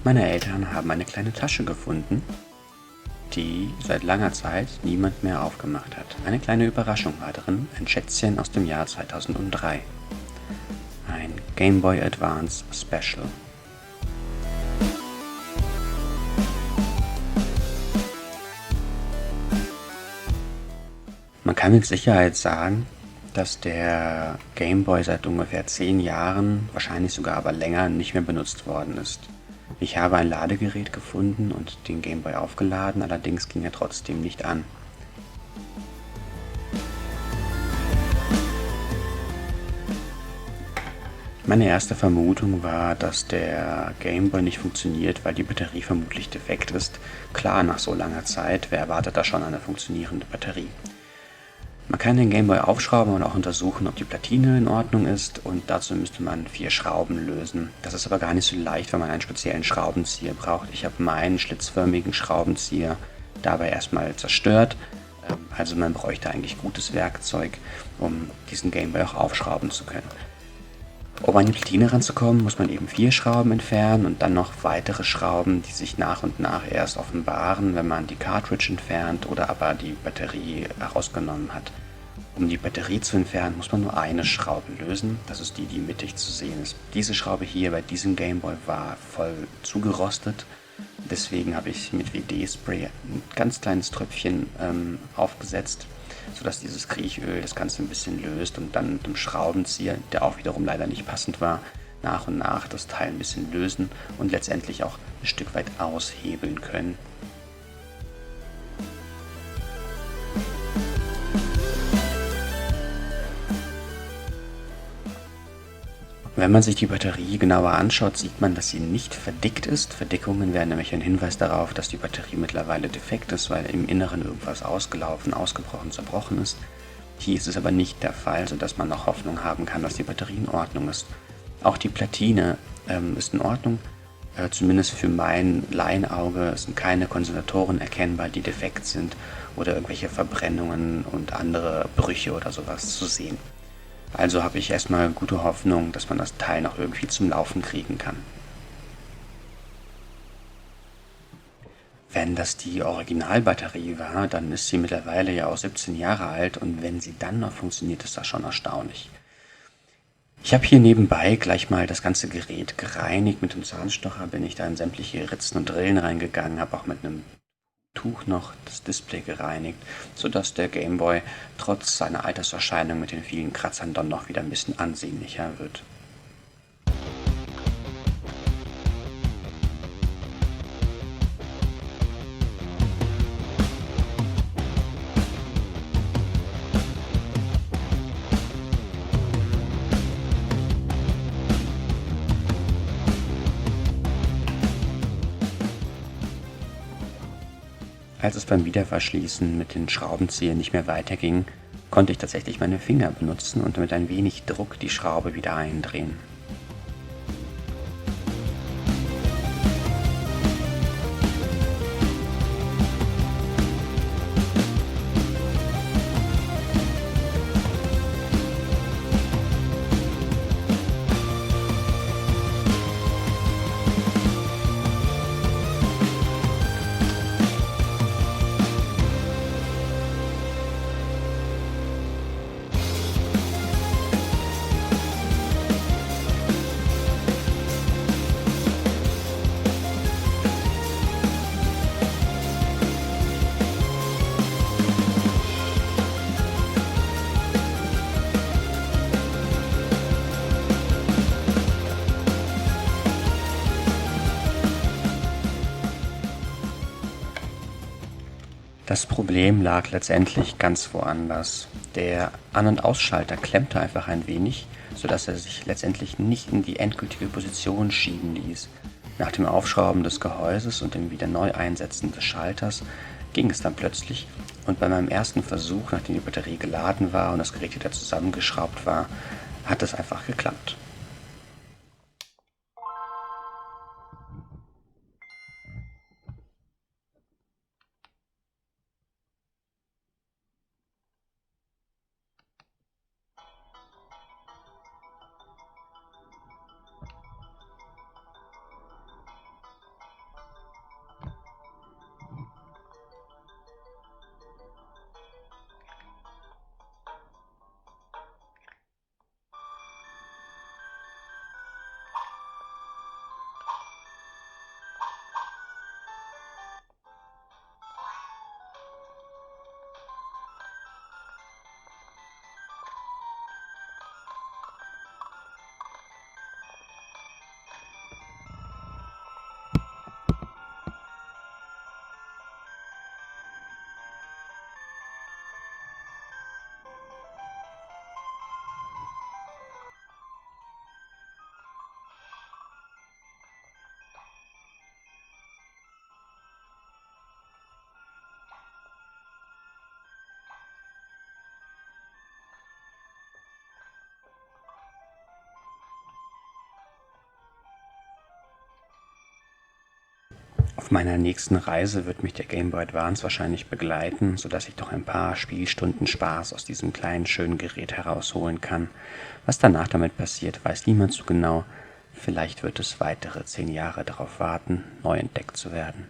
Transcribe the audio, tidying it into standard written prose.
Meine Eltern haben eine kleine Tasche gefunden, die seit langer Zeit niemand mehr aufgemacht hat. Eine kleine Überraschung war drin, ein Schätzchen aus dem Jahr 2003. Ein Game Boy Advance Special. Man kann mit Sicherheit sagen, dass der Game Boy seit ungefähr 10 Jahren, wahrscheinlich sogar aber länger, nicht mehr benutzt worden ist. Ich habe ein Ladegerät gefunden und den Game Boy aufgeladen, allerdings ging er trotzdem nicht an. Meine erste Vermutung war, dass der Game Boy nicht funktioniert, weil die Batterie vermutlich defekt ist. Klar, nach so langer Zeit, wer erwartet da schon eine funktionierende Batterie? Man kann den Game Boy aufschrauben und auch untersuchen, ob die Platine in Ordnung ist, und dazu müsste man 4 Schrauben lösen. Das ist aber gar nicht so leicht, weil man einen speziellen Schraubenzieher braucht. Ich habe meinen schlitzförmigen Schraubenzieher dabei erstmal zerstört. Also man bräuchte eigentlich gutes Werkzeug, um diesen Game Boy auch aufschrauben zu können. Um an die Platine ranzukommen, muss man eben 4 Schrauben entfernen und dann noch weitere Schrauben, die sich nach und nach erst offenbaren, wenn man die Cartridge entfernt oder aber die Batterie herausgenommen hat. Um die Batterie zu entfernen, muss man nur eine Schraube lösen. Das ist die, die mittig zu sehen ist. Diese Schraube hier bei diesem Gameboy war voll zugerostet. Deswegen habe ich mit WD-Spray ein ganz kleines Tröpfchen aufgesetzt, sodass dieses Kriechöl das Ganze ein bisschen löst und dann mit dem Schraubenzieher, der auch wiederum leider nicht passend war, nach und nach das Teil ein bisschen lösen und letztendlich auch ein Stück weit aushebeln können. Wenn man sich die Batterie genauer anschaut, sieht man, dass sie nicht verdickt ist. Verdickungen wären nämlich ein Hinweis darauf, dass die Batterie mittlerweile defekt ist, weil im Inneren irgendwas ausgelaufen, ausgebrochen, zerbrochen ist. Hier ist es aber nicht der Fall, sodass man noch Hoffnung haben kann, dass die Batterie in Ordnung ist. Auch die Platine ist in Ordnung. Zumindest für mein Laienauge sind keine Kondensatoren erkennbar, die defekt sind, oder irgendwelche Verbrennungen und andere Brüche oder sowas zu sehen. Also habe ich erstmal gute Hoffnung, dass man das Teil noch irgendwie zum Laufen kriegen kann. Wenn das die Originalbatterie war, dann ist sie mittlerweile ja auch 17 Jahre alt, und wenn sie dann noch funktioniert, ist das schon erstaunlich. Ich habe hier nebenbei gleich mal das ganze Gerät gereinigt. Mit dem Zahnstocher bin ich da in sämtliche Ritzen und Rillen reingegangen, habe auch mit einem Tuch noch das Display gereinigt, sodass der Gameboy trotz seiner Alterserscheinung mit den vielen Kratzern dann noch wieder ein bisschen ansehnlicher wird. Als es beim Wiederverschließen mit den Schraubenzieher nicht mehr weiterging, konnte ich tatsächlich meine Finger benutzen und mit ein wenig Druck die Schraube wieder eindrehen. Das Problem lag letztendlich ganz woanders. Der An- und Ausschalter klemmte einfach ein wenig, sodass er sich letztendlich nicht in die endgültige Position schieben ließ. Nach dem Aufschrauben des Gehäuses und dem wieder neu Einsetzen des Schalters ging es dann plötzlich, und bei meinem ersten Versuch, nachdem die Batterie geladen war und das Gerät wieder zusammengeschraubt war, hat es einfach geklappt. Auf meiner nächsten Reise wird mich der Game Boy Advance wahrscheinlich begleiten, sodass ich doch ein paar Spielstunden Spaß aus diesem kleinen, schönen Gerät herausholen kann. Was danach damit passiert, weiß niemand so genau. Vielleicht wird es weitere 10 Jahre darauf warten, neu entdeckt zu werden.